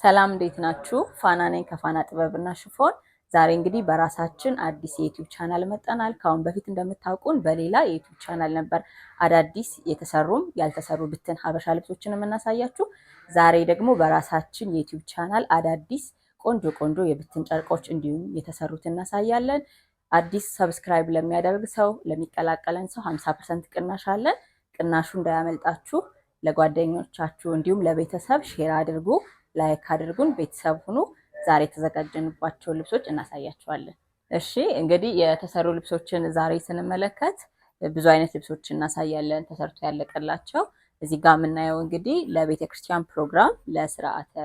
ሰላም እንዴት ናችሁ? ፋና ነኝ ከፋና ጥበብና ሽፎን። ዛሬ እንግዲህ በራሳችን አዲስ የዩቲዩብ ቻናል መጠናል። ከአሁን በፊት እንደምታውቁን በሌላ የዩቲዩብ ቻናል ነበር አዳዲስ የተሰሩም ያልተሰሩ ብትን ሀበሻ ልብሶችን የምናሳያችሁ። ዛሬ ደግሞ በራሳችን የዩቲዩብ ቻናል አዳዲስ ቆንጆ ቆንጆ የብትን ጨርቆች እንዲሁም የተሰሩት እናሳያለን። አዲስ ሰብስክራይብ ለሚያደርግ ሰው ለሚቀላቀለን ሰው 50% ቅናሽ አለን። ቅናሹ እንዳያመልጣችሁ ለጓደኞቻችሁ እንዲሁም ለቤተሰብ ሼር አድርጉ፣ ላይክ አድርጉን፣ ቤተሰብ ሁኑ። ዛሬ የተዘጋጀንባቸው ልብሶች እናሳያቸዋለን። እሺ እንግዲህ የተሰሩ ልብሶችን ዛሬ ስንመለከት ብዙ አይነት ልብሶች እናሳያለን፣ ተሰርቶ ያለቀላቸው። እዚህ ጋር የምናየው እንግዲህ ለቤተ ክርስቲያን ፕሮግራም ለስርዓተ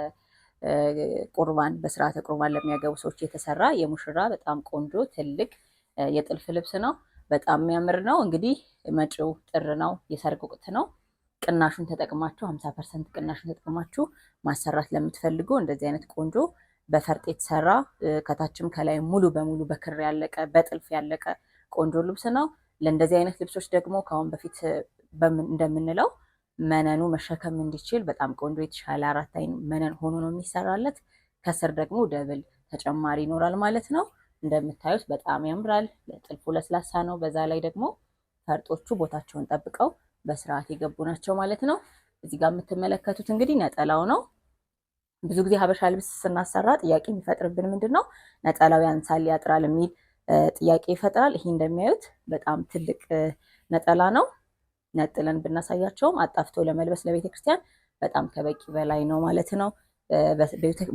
ቁርባን በስርዓተ ቁርባን ለሚያገቡ ሰዎች የተሰራ የሙሽራ በጣም ቆንጆ ትልቅ የጥልፍ ልብስ ነው። በጣም የሚያምር ነው። እንግዲህ መጪው ጥር ነው፣ የሰርግ ወቅት ነው። ቅናሹን ተጠቅማችሁ 50% ቅናሹን ተጠቅማችሁ ማሰራት ለምትፈልጉ እንደዚህ አይነት ቆንጆ በፈርጥ የተሰራ ከታችም ከላይ ሙሉ በሙሉ በክር ያለቀ በጥልፍ ያለቀ ቆንጆ ልብስ ነው። ለእንደዚህ አይነት ልብሶች ደግሞ ከአሁን በፊት እንደምንለው መነኑ መሸከም እንዲችል በጣም ቆንጆ የተሻለ 4 አይን መነን ሆኖ ነው የሚሰራለት። ከስር ደግሞ ደብል ተጨማሪ ይኖራል ማለት ነው። እንደምታዩት በጣም ያምራል። ጥልፉ ለስላሳ ነው። በዛ ላይ ደግሞ ፈርጦቹ ቦታቸውን ጠብቀው በስርዓት የገቡ ናቸው ማለት ነው። እዚህ ጋር የምትመለከቱት እንግዲህ ነጠላው ነው። ብዙ ጊዜ ሀበሻ ልብስ ስናሰራ ጥያቄ የሚፈጥርብን ምንድን ነው ነጠላው ያንሳል ያጥራል የሚል ጥያቄ ይፈጥራል። ይሄ እንደሚያዩት በጣም ትልቅ ነጠላ ነው። ነጥለን ብናሳያቸውም አጣፍቶ ለመልበስ ለቤተክርስቲያን በጣም ከበቂ በላይ ነው ማለት ነው።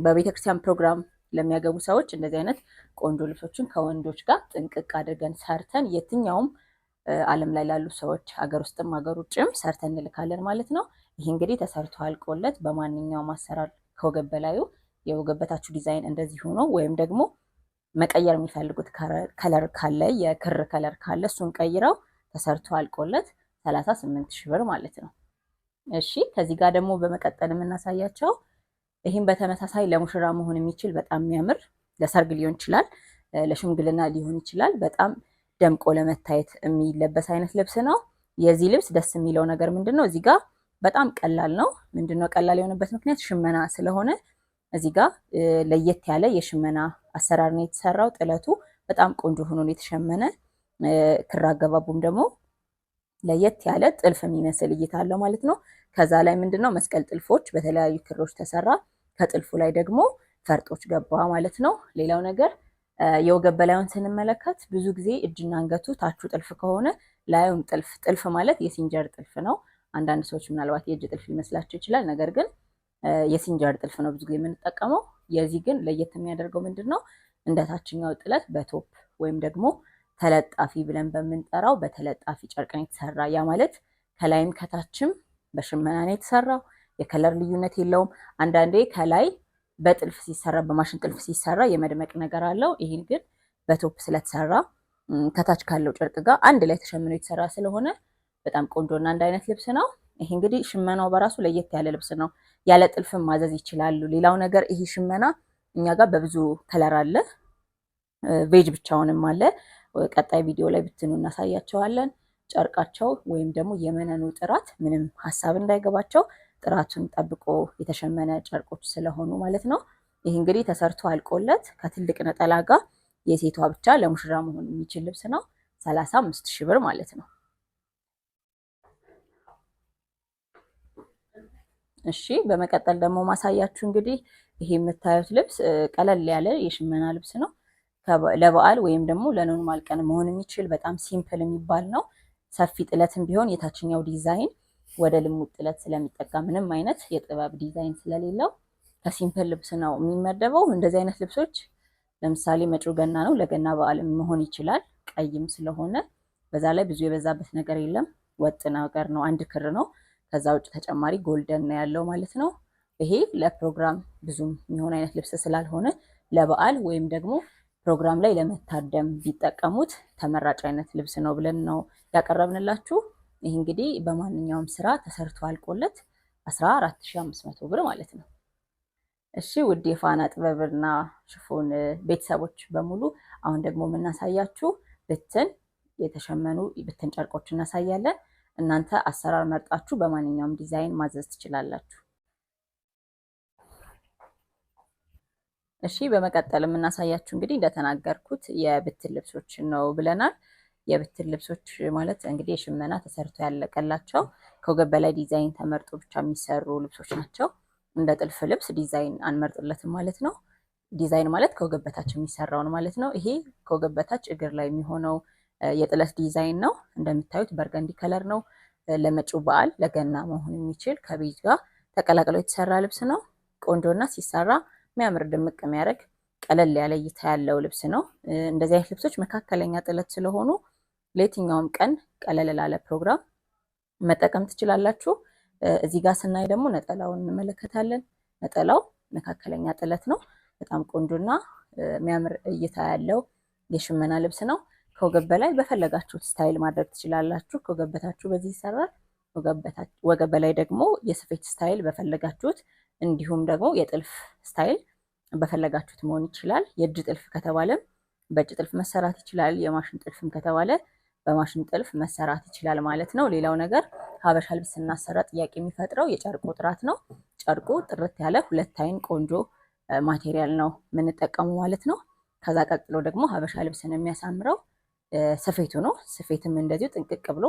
በቤተክርስቲያን ፕሮግራም ለሚያገቡ ሰዎች እንደዚህ አይነት ቆንጆ ልብሶችን ከወንዶች ጋር ጥንቅቅ አድርገን ሰርተን የትኛውም ዓለም ላይ ላሉ ሰዎች ሀገር ውስጥም ሀገር ውጭም ሰርተን እንልካለን ማለት ነው። ይሄ እንግዲህ ተሰርቶ አልቆለት በማንኛውም አሰራር ከወገብ በላዩ የወገብ በታቹ ዲዛይን እንደዚህ ሆኖ ወይም ደግሞ መቀየር የሚፈልጉት ከለር ካለ የክር ከለር ካለ እሱን ቀይረው ተሰርቶ አልቆለት 38,000 ብር ማለት ነው። እሺ ከዚህ ጋር ደግሞ በመቀጠል የምናሳያቸው ይህም በተመሳሳይ ለሙሽራ መሆን የሚችል በጣም የሚያምር ለሰርግ ሊሆን ይችላል፣ ለሽምግልና ሊሆን ይችላል። በጣም ደምቆ ለመታየት የሚለበስ አይነት ልብስ ነው። የዚህ ልብስ ደስ የሚለው ነገር ምንድነው? እዚህ ጋር በጣም ቀላል ነው። ምንድነው ቀላል የሆነበት ምክንያት ሽመና ስለሆነ እዚህ ጋር ለየት ያለ የሽመና አሰራር ነው የተሰራው። ጥለቱ በጣም ቆንጆ ሆኖ ነው የተሸመነ። ክር አገባቡም ደግሞ ለየት ያለ ጥልፍ የሚመስል እይታ አለው ማለት ነው። ከዛ ላይ ምንድነው መስቀል ጥልፎች በተለያዩ ክሮች ተሰራ። ከጥልፉ ላይ ደግሞ ፈርጦች ገባ ማለት ነው። ሌላው ነገር የወገብ በላዩን ስንመለከት ብዙ ጊዜ እጅና አንገቱ ታቹ ጥልፍ ከሆነ ላዩም ጥልፍ። ጥልፍ ማለት የሲንጀር ጥልፍ ነው። አንዳንድ ሰዎች ምናልባት የእጅ ጥልፍ ሊመስላቸው ይችላል። ነገር ግን የሲንጀር ጥልፍ ነው ብዙ ጊዜ የምንጠቀመው። የዚህ ግን ለየት የሚያደርገው ምንድን ነው? እንደ ታችኛው ጥለት በቶፕ ወይም ደግሞ ተለጣፊ ብለን በምንጠራው በተለጣፊ ጨርቅ ነው የተሰራ። ያ ማለት ከላይም ከታችም በሽመና ነው የተሰራው። የከለር ልዩነት የለውም። አንዳንዴ ከላይ በጥልፍ ሲሰራ በማሽን ጥልፍ ሲሰራ የመድመቅ ነገር አለው። ይህን ግን በቶፕ ስለተሰራ ከታች ካለው ጨርቅ ጋር አንድ ላይ ተሸምኖ የተሰራ ስለሆነ በጣም ቆንጆና አንድ አይነት ልብስ ነው። ይሄ እንግዲህ ሽመናው በራሱ ለየት ያለ ልብስ ነው። ያለ ጥልፍም ማዘዝ ይችላሉ። ሌላው ነገር ይሄ ሽመና እኛ ጋር በብዙ ከለር አለ፣ ቬጅ ብቻውንም አለ። ቀጣይ ቪዲዮ ላይ ብትኑ እናሳያቸዋለን። ጨርቃቸው ወይም ደግሞ የመነኑ ጥራት ምንም ሀሳብ እንዳይገባቸው ጥራቱን ጠብቆ የተሸመነ ጨርቆች ስለሆኑ ማለት ነው። ይህ እንግዲህ ተሰርቶ አልቆለት ከትልቅ ነጠላ ጋር የሴቷ ብቻ ለሙሽራ መሆን የሚችል ልብስ ነው። 35,000 ብር ማለት ነው። እሺ በመቀጠል ደግሞ ማሳያችሁ እንግዲህ ይሄ የምታዩት ልብስ ቀለል ያለ የሽመና ልብስ ነው። ለበዓል ወይም ደግሞ ለኖርማል ቀን መሆን የሚችል በጣም ሲምፕል የሚባል ነው። ሰፊ ጥለትም ቢሆን የታችኛው ዲዛይን ወደ ልሙጥ ጥለት ስለሚጠጋ ምንም አይነት የጥበብ ዲዛይን ስለሌለው ከሲምፕል ልብስ ነው የሚመደበው። እንደዚህ አይነት ልብሶች ለምሳሌ መጪው ገና ነው፣ ለገና በዓል መሆን ይችላል። ቀይም ስለሆነ በዛ ላይ ብዙ የበዛበት ነገር የለም። ወጥ ነገር ነው፣ አንድ ክር ነው። ከዛ ውጭ ተጨማሪ ጎልደን ነው ያለው ማለት ነው። ይሄ ለፕሮግራም ብዙም የሚሆን አይነት ልብስ ስላልሆነ ለበዓል ወይም ደግሞ ፕሮግራም ላይ ለመታደም ቢጠቀሙት ተመራጭ አይነት ልብስ ነው ብለን ነው ያቀረብንላችሁ። ይህ እንግዲህ በማንኛውም ስራ ተሰርቶ አልቆለት 14,500 ብር ማለት ነው። እሺ ውድ የፋና ጥበብና ሽፎን ቤተሰቦች በሙሉ አሁን ደግሞ የምናሳያችሁ ብትን የተሸመኑ ብትን ጨርቆች እናሳያለን። እናንተ አሰራር መርጣችሁ በማንኛውም ዲዛይን ማዘዝ ትችላላችሁ። እሺ በመቀጠል የምናሳያችሁ እንግዲህ እንደተናገርኩት የብትን ልብሶችን ነው ብለናል። የብትን ልብሶች ማለት እንግዲህ የሽመና ተሰርቶ ያለቀላቸው ከወገብ በላይ ዲዛይን ተመርጦ ብቻ የሚሰሩ ልብሶች ናቸው። እንደ ጥልፍ ልብስ ዲዛይን አንመርጥለትም ማለት ነው። ዲዛይን ማለት ከወገብ በታች የሚሰራውን ማለት ነው። ይሄ ከወገብ በታች እግር ላይ የሚሆነው የጥለት ዲዛይን ነው። እንደምታዩት በርገንዲ ከለር ነው። ለመጪው በዓል ለገና መሆን የሚችል ከቤጅ ጋር ተቀላቅሎ የተሰራ ልብስ ነው። ቆንጆና ሲሰራ የሚያምር ድምቅ የሚያደርግ ቀለል ያለ እይታ ያለው ልብስ ነው። እንደዚህ አይነት ልብሶች መካከለኛ ጥለት ስለሆኑ ለየትኛውም ቀን ቀለል ላለ ፕሮግራም መጠቀም ትችላላችሁ። እዚህ ጋር ስናይ ደግሞ ነጠላውን እንመለከታለን። ነጠላው መካከለኛ ጥለት ነው። በጣም ቆንጆና የሚያምር እይታ ያለው የሽመና ልብስ ነው። ከወገብ በላይ በፈለጋችሁት ስታይል ማድረግ ትችላላችሁ። ከወገብ በታችሁ በዚህ ይሰራል። ወገብ በላይ ደግሞ የስፌት ስታይል በፈለጋችሁት፣ እንዲሁም ደግሞ የጥልፍ ስታይል በፈለጋችሁት መሆን ይችላል። የእጅ ጥልፍ ከተባለም በእጅ ጥልፍ መሰራት ይችላል። የማሽን ጥልፍም ከተባለ በማሽን ጥልፍ መሰራት ይችላል ማለት ነው። ሌላው ነገር ሀበሻ ልብስ ስናሰራ ጥያቄ የሚፈጥረው የጨርቁ ጥራት ነው። ጨርቁ ጥርት ያለ ሁለት አይን ቆንጆ ማቴሪያል ነው የምንጠቀመው ማለት ነው። ከዛ ቀጥሎ ደግሞ ሀበሻ ልብስን የሚያሳምረው ስፌቱ ነው። ስፌትም እንደዚሁ ጥንቅቅ ብሎ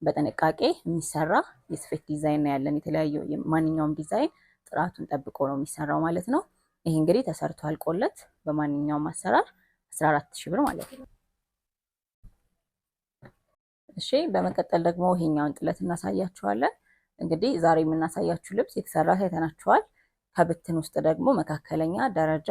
በጥንቃቄ የሚሰራ የስፌት ዲዛይን ነው ያለን። የተለያዩ ማንኛውም ዲዛይን ጥራቱን ጠብቆ ነው የሚሰራው ማለት ነው። ይህ እንግዲህ ተሰርቶ አልቆለት በማንኛውም አሰራር 14 ሺህ ብር ማለት ነው። እሺ በመቀጠል ደግሞ ይሄኛውን ጥለት እናሳያችኋለን። እንግዲህ ዛሬ የምናሳያችሁ ልብስ የተሰራ አይተናችኋል። ከብትን ውስጥ ደግሞ መካከለኛ ደረጃ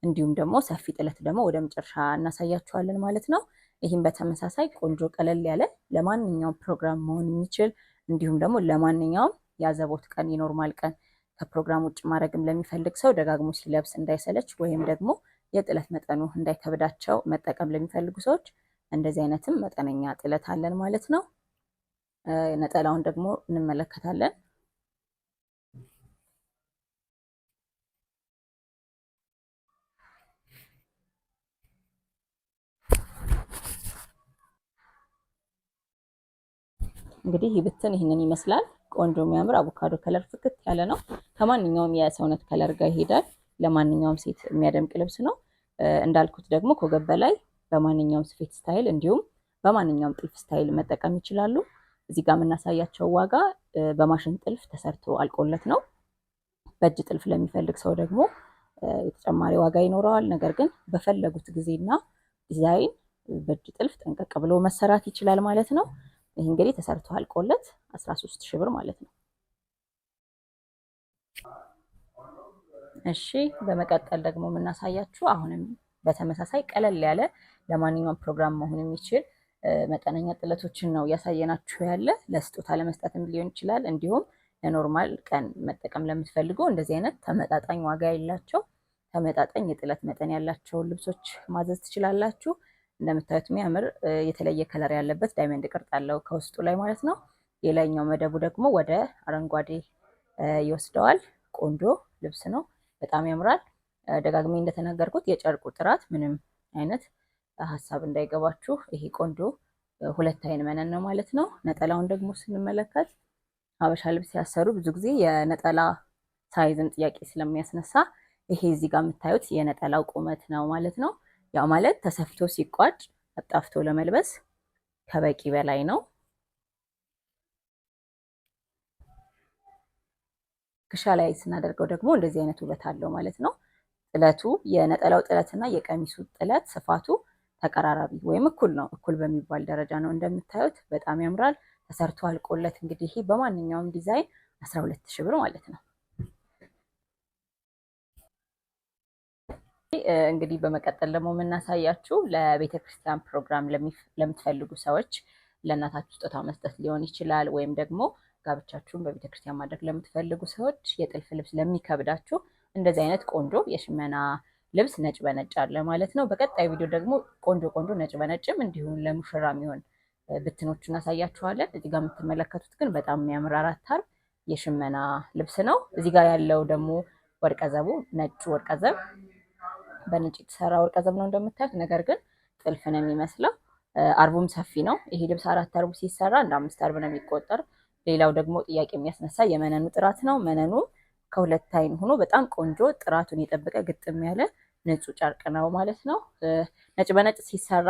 እንዲሁም ደግሞ ሰፊ ጥለት ደግሞ ወደ መጨረሻ እናሳያችኋለን ማለት ነው። ይህም በተመሳሳይ ቆንጆ ቀለል ያለ ለማንኛውም ፕሮግራም መሆን የሚችል እንዲሁም ደግሞ ለማንኛውም የአዘቦት ቀን የኖርማል ቀን ከፕሮግራም ውጭ ማድረግም ለሚፈልግ ሰው ደጋግሞ ሲለብስ እንዳይሰለች ወይም ደግሞ የጥለት መጠኑ እንዳይከብዳቸው መጠቀም ለሚፈልጉ ሰዎች እንደዚህ አይነትም መጠነኛ ጥለት አለን ማለት ነው። ነጠላውን ደግሞ እንመለከታለን። እንግዲህ ይህ ብትን ይህንን ይመስላል። ቆንጆ የሚያምር አቮካዶ ከለር ፍክት ያለ ነው። ከማንኛውም የሰውነት ከለር ጋር ይሄዳል። ለማንኛውም ሴት የሚያደምቅ ልብስ ነው። እንዳልኩት ደግሞ ከወገብ በላይ በማንኛውም ስፌት ስታይል እንዲሁም በማንኛውም ጥልፍ ስታይል መጠቀም ይችላሉ። እዚህ ጋር የምናሳያቸው ዋጋ በማሽን ጥልፍ ተሰርቶ አልቆለት ነው። በእጅ ጥልፍ ለሚፈልግ ሰው ደግሞ የተጨማሪ ዋጋ ይኖረዋል። ነገር ግን በፈለጉት ጊዜና ዲዛይን በእጅ ጥልፍ ጠንቀቅ ብሎ መሰራት ይችላል ማለት ነው። ይህ እንግዲህ ተሰርቶ አልቆለት 13 ሺህ ብር ማለት ነው። እሺ በመቀጠል ደግሞ የምናሳያችሁ አሁንም በተመሳሳይ ቀለል ያለ ለማንኛውም ፕሮግራም መሆን የሚችል መጠነኛ ጥለቶችን ነው እያሳየናችሁ ያለ። ለስጦታ ለመስጠትም ሊሆን ይችላል። እንዲሁም ለኖርማል ቀን መጠቀም ለምትፈልጉ እንደዚህ አይነት ተመጣጣኝ ዋጋ ያላቸው ተመጣጣኝ የጥለት መጠን ያላቸውን ልብሶች ማዘዝ ትችላላችሁ። እንደምታዩት የሚያምር የተለየ ከለር ያለበት ዳይመንድ ቅርጽ አለው ከውስጡ ላይ ማለት ነው። የላይኛው መደቡ ደግሞ ወደ አረንጓዴ ይወስደዋል። ቆንጆ ልብስ ነው፣ በጣም ያምራል። ደጋግሜ እንደተናገርኩት የጨርቁ ጥራት ምንም አይነት ሀሳብ እንዳይገባችሁ፣ ይሄ ቆንጆ ሁለት አይን መነን ነው ማለት ነው። ነጠላውን ደግሞ ስንመለከት ሀበሻ ልብስ ያሰሩ ብዙ ጊዜ የነጠላ ሳይዝን ጥያቄ ስለሚያስነሳ ይሄ እዚህ ጋር የምታዩት የነጠላው ቁመት ነው ማለት ነው። ያው ማለት ተሰፍቶ ሲቋጭ አጣፍቶ ለመልበስ ከበቂ በላይ ነው። ክሻ ላይ ስናደርገው ደግሞ እንደዚህ አይነት ውበት አለው ማለት ነው። ጥለቱ የነጠላው ጥለትና የቀሚሱ ጥለት ስፋቱ ተቀራራቢ ወይም እኩል ነው። እኩል በሚባል ደረጃ ነው እንደምታዩት፣ በጣም ያምራል። ተሰርቶ አልቆለት እንግዲህ ይሄ በማንኛውም ዲዛይን 12 ሺህ ብር ማለት ነው። እንግዲህ በመቀጠል ደግሞ የምናሳያችሁ ለቤተ ክርስቲያን ፕሮግራም ለምትፈልጉ ሰዎች ለእናታችሁ ስጦታ መስጠት ሊሆን ይችላል፣ ወይም ደግሞ ጋብቻችሁን በቤተ ክርስቲያን ማድረግ ለምትፈልጉ ሰዎች የጥልፍ ልብስ ለሚከብዳችሁ እንደዚህ አይነት ቆንጆ የሽመና ልብስ ነጭ በነጭ አለ ማለት ነው። በቀጣይ ቪዲዮ ደግሞ ቆንጆ ቆንጆ ነጭ በነጭም እንዲሁም ለሙሽራ የሚሆን ብትኖቹ እናሳያችኋለን። እዚህ ጋር የምትመለከቱት ግን በጣም የሚያምር አራት አርብ የሽመና ልብስ ነው። እዚህ ጋር ያለው ደግሞ ወርቀዘቡ ነጩ ወርቀዘብ በነጭ የተሰራ ወርቀዘብ ነው እንደምታዩት። ነገር ግን ጥልፍ ነው የሚመስለው። አርቡም ሰፊ ነው። ይሄ ልብስ አራት አርቡ ሲሰራ እንደ 5 አርብ ነው የሚቆጠር። ሌላው ደግሞ ጥያቄ የሚያስነሳ የመነኑ ጥራት ነው። መነኑ ከሁለት አይን ሆኖ በጣም ቆንጆ ጥራቱን የጠበቀ ግጥም ያለ ንጹህ ጨርቅ ነው ማለት ነው። ነጭ በነጭ ሲሰራ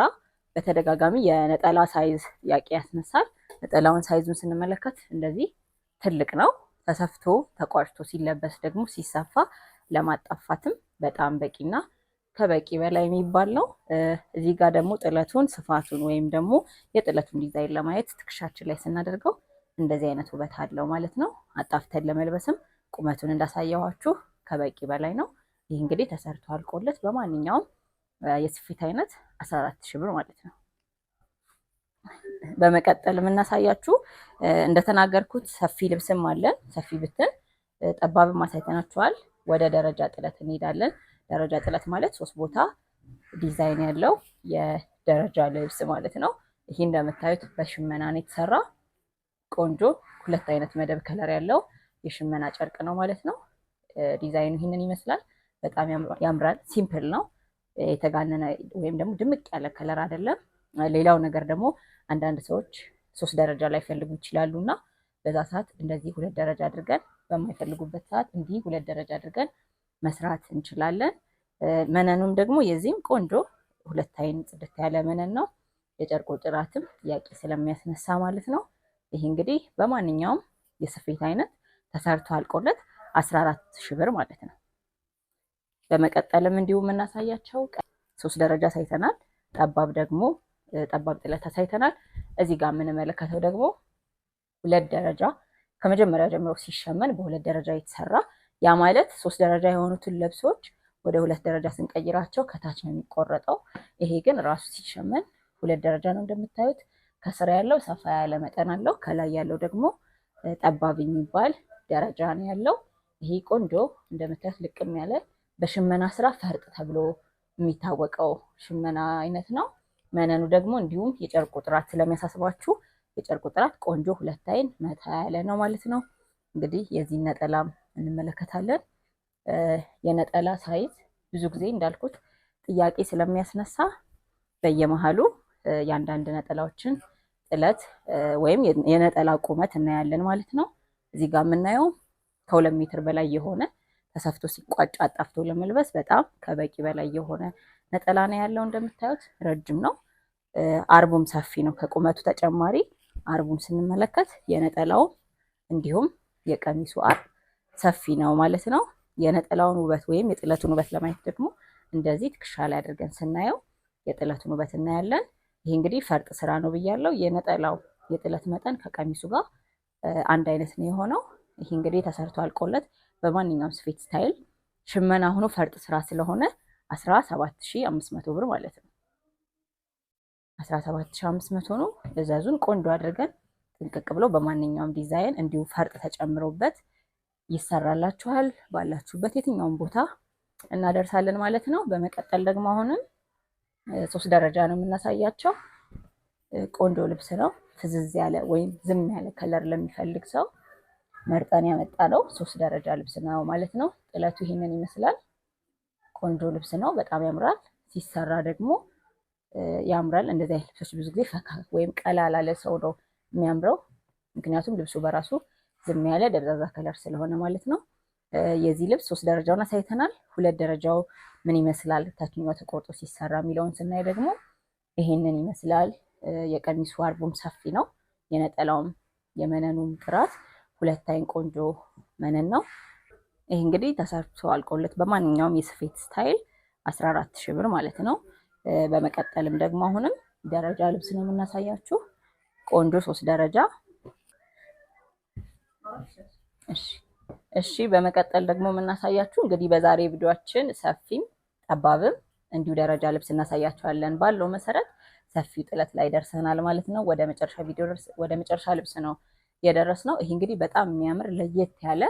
በተደጋጋሚ የነጠላ ሳይዝ ጥያቄ ያስነሳል። ነጠላውን ሳይዙን ስንመለከት እንደዚህ ትልቅ ነው። ተሰፍቶ ተቋጭቶ ሲለበስ ደግሞ ሲሰፋ ለማጣፋትም በጣም በቂና ከበቂ በላይ የሚባል ነው። እዚህ ጋር ደግሞ ጥለቱን ስፋቱን ወይም ደግሞ የጥለቱን ዲዛይን ለማየት ትከሻችን ላይ ስናደርገው እንደዚህ አይነት ውበት አለው ማለት ነው። አጣፍተን ለመልበስም ቁመቱን እንዳሳየኋችሁ ከበቂ በላይ ነው። ይህ እንግዲህ ተሰርቶ አልቆለት በማንኛውም የስፌት አይነት 14 ሺህ ብር ማለት ነው። በመቀጠል የምናሳያችሁ እንደተናገርኩት ሰፊ ልብስም አለን። ሰፊ ብትን ጠባብም አሳይተናችኋል። ወደ ደረጃ ጥለት እንሄዳለን። ደረጃ ጥለት ማለት 3 ቦታ ዲዛይን ያለው የደረጃ ልብስ ማለት ነው። ይህ እንደምታዩት በሽመና ነው የተሰራ ቆንጆ 2 አይነት መደብ ከለር ያለው የሽመና ጨርቅ ነው ማለት ነው። ዲዛይኑ ይህንን ይመስላል። በጣም ያምራል። ሲምፕል ነው። የተጋነነ ወይም ደግሞ ድምቅ ያለ ከለር አይደለም። ሌላው ነገር ደግሞ አንዳንድ ሰዎች 3 ደረጃ ላይ ፈልጉ ይችላሉ እና በዛ ሰዓት እንደዚህ 2 ደረጃ አድርገን በማይፈልጉበት ሰዓት እንዲህ 2 ደረጃ አድርገን መስራት እንችላለን። መነኑም ደግሞ የዚህም ቆንጆ 2 አይን ጽድት ያለ መነን ነው። የጨርቁ ጥራትም ጥያቄ ስለሚያስነሳ ማለት ነው። ይህ እንግዲህ በማንኛውም የስፌት አይነት ተሰርቶ አልቆለት 14 ሺህ ብር ማለት ነው። በመቀጠልም እንዲሁ የምናሳያቸው 3 ደረጃ ሳይተናል። ጠባብ ጥለት አሳይተናል። እዚህ ጋር የምንመለከተው ደግሞ 2 ደረጃ ከመጀመሪያ ጀምሮ ሲሸመን በ2 ደረጃ የተሰራ ያ ማለት 3 ደረጃ የሆኑትን ልብሶች ወደ 2 ደረጃ ስንቀይራቸው ከታች ነው የሚቆረጠው። ይሄ ግን ራሱ ሲሸመን 2 ደረጃ ነው እንደምታዩት። ከስር ያለው ሰፋ ያለ መጠን አለው። ከላይ ያለው ደግሞ ጠባብ የሚባል ደረጃ ነው ያለው። ይሄ ቆንጆ እንደምታዩት ልቅም ያለ በሽመና ስራ ፈርጥ ተብሎ የሚታወቀው ሽመና አይነት ነው። መነኑ ደግሞ እንዲሁም የጨርቁ ጥራት ስለሚያሳስባችሁ የጨርቁ ጥራት ቆንጆ 2 አይን መታ ያለ ነው ማለት ነው። እንግዲህ የዚህ ነጠላም እንመለከታለን። የነጠላ ሳይዝ ብዙ ጊዜ እንዳልኩት ጥያቄ ስለሚያስነሳ በየመሃሉ የአንዳንድ ነጠላዎችን ጥለት ወይም የነጠላ ቁመት እናያለን ማለት ነው። እዚህ ጋር የምናየው ከ2 ሜትር በላይ የሆነ ተሰፍቶ ሲቋጭ አጣፍቶ ለመልበስ በጣም ከበቂ በላይ የሆነ ነጠላ ነው ያለው። እንደምታዩት ረጅም ነው። አርቡም ሰፊ ነው። ከቁመቱ ተጨማሪ አርቡን ስንመለከት የነጠላው እንዲሁም የቀሚሱ አርብ ሰፊ ነው ማለት ነው። የነጠላውን ውበት ወይም የጥለቱን ውበት ለማየት ደግሞ እንደዚህ ትከሻ ላይ አድርገን ስናየው የጥለቱን ውበት እናያለን። ይሄ እንግዲህ ፈርጥ ስራ ነው ብያለው። የነጠላው የጥለት መጠን ከቀሚሱ ጋር አንድ አይነት ነው የሆነው። ይሄ እንግዲህ ተሰርቶ አልቆለት በማንኛውም ስፌት ስታይል ሽመና ሆኖ ፈርጥ ስራ ስለሆነ 17500 ብር ማለት ነው። 17500 ነው። እዛዙን ቆንጆ አድርገን ጥንቅቅ ብሎ በማንኛውም ዲዛይን እንዲሁ ፈርጥ ተጨምሮበት ይሰራላችኋል። ባላችሁበት የትኛውን ቦታ እናደርሳለን ማለት ነው። በመቀጠል ደግሞ አሁንም 3 ደረጃ ነው የምናሳያቸው። ቆንጆ ልብስ ነው። ፍዝዝ ያለ ወይም ዝም ያለ ከለር ለሚፈልግ ሰው መርጠን ያመጣ ነው። 3 ደረጃ ልብስ ነው ማለት ነው። ጥለቱ ይሄንን ይመስላል። ቆንጆ ልብስ ነው። በጣም ያምራል። ሲሰራ ደግሞ ያምራል። እንደዚህ አይነት ልብሶች ብዙ ጊዜ ፈካ ወይም ቀላ ላለ ሰው ነው የሚያምረው። ምክንያቱም ልብሱ በራሱ ዝም ያለ ደብዛዛ ከለር ስለሆነ ማለት ነው። የዚህ ልብስ 3 ደረጃውን አሳይተናል። 2 ደረጃው ምን ይመስላል ታችኛው ተቆርጦ ሲሰራ የሚለውን ስናይ ደግሞ ይሄንን ይመስላል። የቀሚሱ አርቡም ሰፊ ነው። የነጠላውም የመነኑም ጥራት 2 አይን ቆንጆ መነን ነው። ይሄ እንግዲህ ተሰርቶ አልቆለት በማንኛውም የስፌት ስታይል 14000 ብር ማለት ነው። በመቀጠልም ደግሞ አሁንም ደረጃ ልብስ ነው የምናሳያችሁ። ቆንጆ 3 ደረጃ። እሺ በመቀጠል ደግሞ የምናሳያችሁ እንግዲህ በዛሬ ቪዲዮአችን ሰፊም ጠባብም እንዲሁ ደረጃ ልብስ እናሳያችኋለን። ባለው መሰረት ሰፊው ጥለት ላይ ደርሰናል ማለት ነው። ወደ መጨረሻ ልብስ ነው የደረስነው። ይሄ እንግዲህ በጣም የሚያምር ለየት ያለ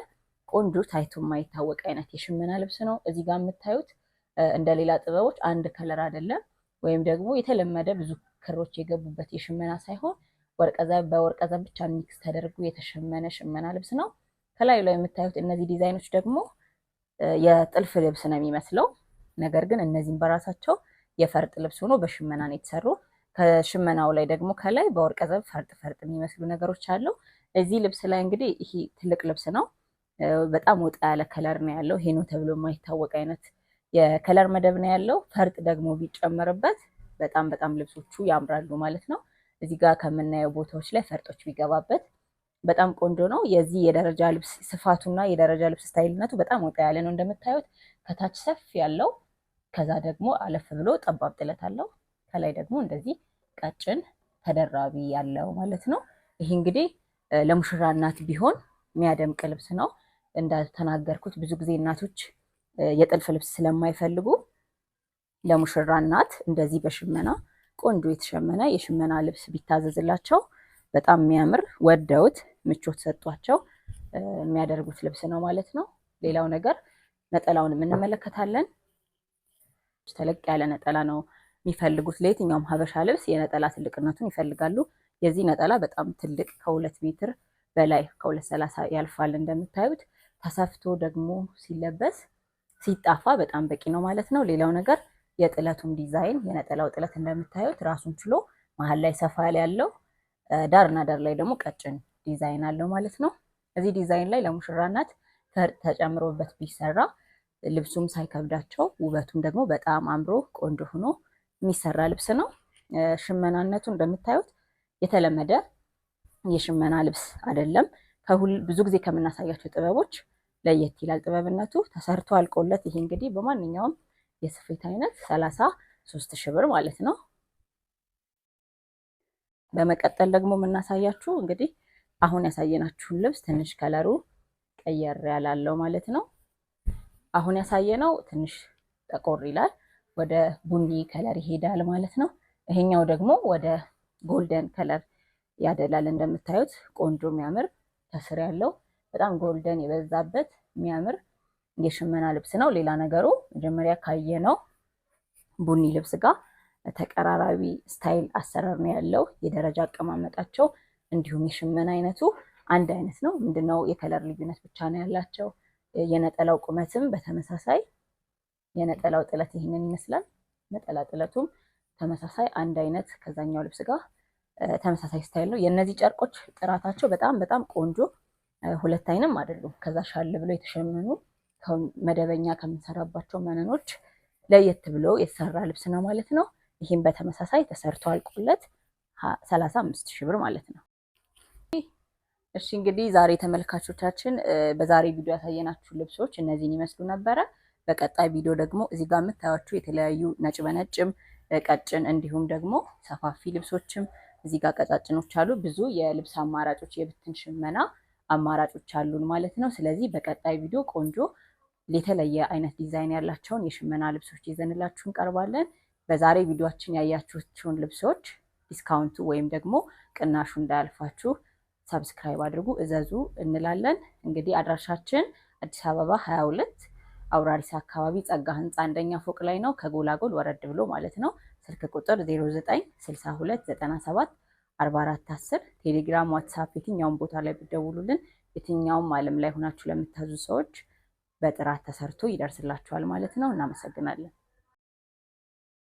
ቆንጆ ታይቶ የማይታወቅ አይነት የሽመና ልብስ ነው። እዚህ ጋር የምታዩት እንደሌላ ጥበቦች አንድ ከለር አይደለም፣ ወይም ደግሞ የተለመደ ብዙ ክሮች የገቡበት የሽመና ሳይሆን በወርቀዘብ ብቻ ሚክስ ተደርጎ የተሸመነ ሽመና ልብስ ነው። ከላዩ ላይ የምታዩት እነዚህ ዲዛይኖች ደግሞ የጥልፍ ልብስ ነው የሚመስለው። ነገር ግን እነዚህም በራሳቸው የፈርጥ ልብስ ሆኖ በሽመና ነው የተሰሩ። ከሽመናው ላይ ደግሞ ከላይ በወርቀዘብ ፈርጥ የሚመስሉ ነገሮች አለው። እዚህ ልብስ ላይ እንግዲህ ይሄ ትልቅ ልብስ ነው። በጣም ወጣ ያለ ከለር ነው ያለው። ይሄ ነው ተብሎ የማይታወቅ አይነት የከለር መደብ ነው ያለው። ፈርጥ ደግሞ ቢጨመርበት በጣም በጣም ልብሶቹ ያምራሉ ማለት ነው። እዚህ ጋር ከምናየው ቦታዎች ላይ ፈርጦች ቢገባበት በጣም ቆንጆ ነው። የዚህ የደረጃ ልብስ ስፋቱና የደረጃ ልብስ ስታይልነቱ በጣም ወጣ ያለ ነው እንደምታዩት። ከታች ሰፊ ያለው፣ ከዛ ደግሞ አለፍ ብሎ ጠባብ ጥለት አለው። ከላይ ደግሞ እንደዚህ ቀጭን ተደራቢ ያለው ማለት ነው። ይሄ እንግዲህ ለሙሽራ እናት ቢሆን የሚያደምቅ ልብስ ነው። እንዳልተናገርኩት ብዙ ጊዜ እናቶች የጥልፍ ልብስ ስለማይፈልጉ ለሙሽራ እናት እንደዚህ በሽመና ቆንጆ የተሸመነ የሽመና ልብስ ቢታዘዝላቸው በጣም የሚያምር ወደውት ምቾት ሰጧቸው የሚያደርጉት ልብስ ነው ማለት ነው። ሌላው ነገር ነጠላውን እንመለከታለን። ተለቅ ያለ ነጠላ ነው የሚፈልጉት። ለየትኛውም ሀበሻ ልብስ የነጠላ ትልቅነቱን ይፈልጋሉ። የዚህ ነጠላ በጣም ትልቅ ከ2 ሜትር በላይ ከ2.30 ያልፋል። እንደምታዩት ተሰፍቶ ደግሞ ሲለበስ ሲጣፋ በጣም በቂ ነው ማለት ነው። ሌላው ነገር የጥለቱን ዲዛይን፣ የነጠላው ጥለት እንደምታዩት ራሱን ችሎ መሀል ላይ ሰፋ ያለው ዳርና ዳር ላይ ደግሞ ቀጭን ዲዛይን አለው ማለት ነው። እዚህ ዲዛይን ላይ ለሙሽራ እናት ፈርጥ ተጨምሮበት ቢሰራ ልብሱም ሳይከብዳቸው ውበቱም ደግሞ በጣም አምሮ ቆንጆ ሆኖ የሚሰራ ልብስ ነው። ሽመናነቱ እንደምታዩት የተለመደ የሽመና ልብስ አይደለም። ብዙ ጊዜ ከምናሳያቸው ጥበቦች ለየት ይላል ጥበብነቱ። ተሰርቶ አልቆለት ይሄ እንግዲህ በማንኛውም የስፌት አይነት 33 ሺህ ብር ማለት ነው። በመቀጠል ደግሞ የምናሳያችሁ እንግዲህ አሁን ያሳየናችሁን ልብስ ትንሽ ከለሩ ቀየር ያላለው ማለት ነው። አሁን ያሳየነው ትንሽ ጠቆር ይላል፣ ወደ ቡኒ ከለር ይሄዳል ማለት ነው። ይሄኛው ደግሞ ወደ ጎልደን ከለር ያደላል። እንደምታዩት ቆንጆ የሚያምር ከስር ያለው በጣም ጎልደን የበዛበት የሚያምር የሽመና ልብስ ነው። ሌላ ነገሩ መጀመሪያ ካየነው ቡኒ ልብስ ጋር ተቀራራቢ ስታይል አሰራር ነው ያለው። የደረጃ አቀማመጣቸው እንዲሁም የሽመና አይነቱ አንድ አይነት ነው። ምንድነው የከለር ልዩነት ብቻ ነው ያላቸው። የነጠላው ቁመትም በተመሳሳይ የነጠላው ጥለት ይህንን ይመስላል። ነጠላ ጥለቱም ተመሳሳይ አንድ አይነት ከዛኛው ልብስ ጋር ተመሳሳይ ስታይል ነው። የእነዚህ ጨርቆች ጥራታቸው በጣም በጣም ቆንጆ፣ ሁለት አይንም አይደሉም። ከዛ ሻል ብሎ የተሸመኑ መደበኛ ከምንሰራባቸው መነኖች ለየት ብሎ የተሰራ ልብስ ነው ማለት ነው። ይህም በተመሳሳይ ተሰርቶ አልቆለት 35 ሺህ ብር ማለት ነው። እሺ እንግዲህ ዛሬ ተመልካቾቻችን በዛሬ ቪዲዮ ያሳየናችሁ ልብሶች እነዚህን ይመስሉ ነበረ። በቀጣይ ቪዲዮ ደግሞ እዚህ ጋር የምታዩቸው የተለያዩ ነጭ በነጭም ቀጭን እንዲሁም ደግሞ ሰፋፊ ልብሶችም እዚህ ጋር ቀጫጭኖች አሉ። ብዙ የልብስ አማራጮች የብትን ሽመና አማራጮች አሉን ማለት ነው። ስለዚህ በቀጣይ ቪዲዮ ቆንጆ የተለየ አይነት ዲዛይን ያላቸውን የሽመና ልብሶች ይዘንላችሁ እንቀርባለን። በዛሬ ቪዲዮአችን ያያችሁትን ልብሶች ዲስካውንቱ ወይም ደግሞ ቅናሹ እንዳያልፋችሁ ሰብስክራይብ አድርጉ፣ እዘዙ እንላለን። እንግዲህ አድራሻችን አዲስ አበባ 22 አውራሪስ አካባቢ ጸጋ ህንፃ አንደኛ ፎቅ ላይ ነው። ከጎላጎል ወረድ ብሎ ማለት ነው። ስልክ ቁጥር 0962974410 ቴሌግራም፣ ዋትሳፕ የትኛውም ቦታ ላይ ብትደውሉልን የትኛውም ዓለም ላይ ሆናችሁ ለምታዙ ሰዎች በጥራት ተሰርቶ ይደርስላችኋል ማለት ነው። እናመሰግናለን።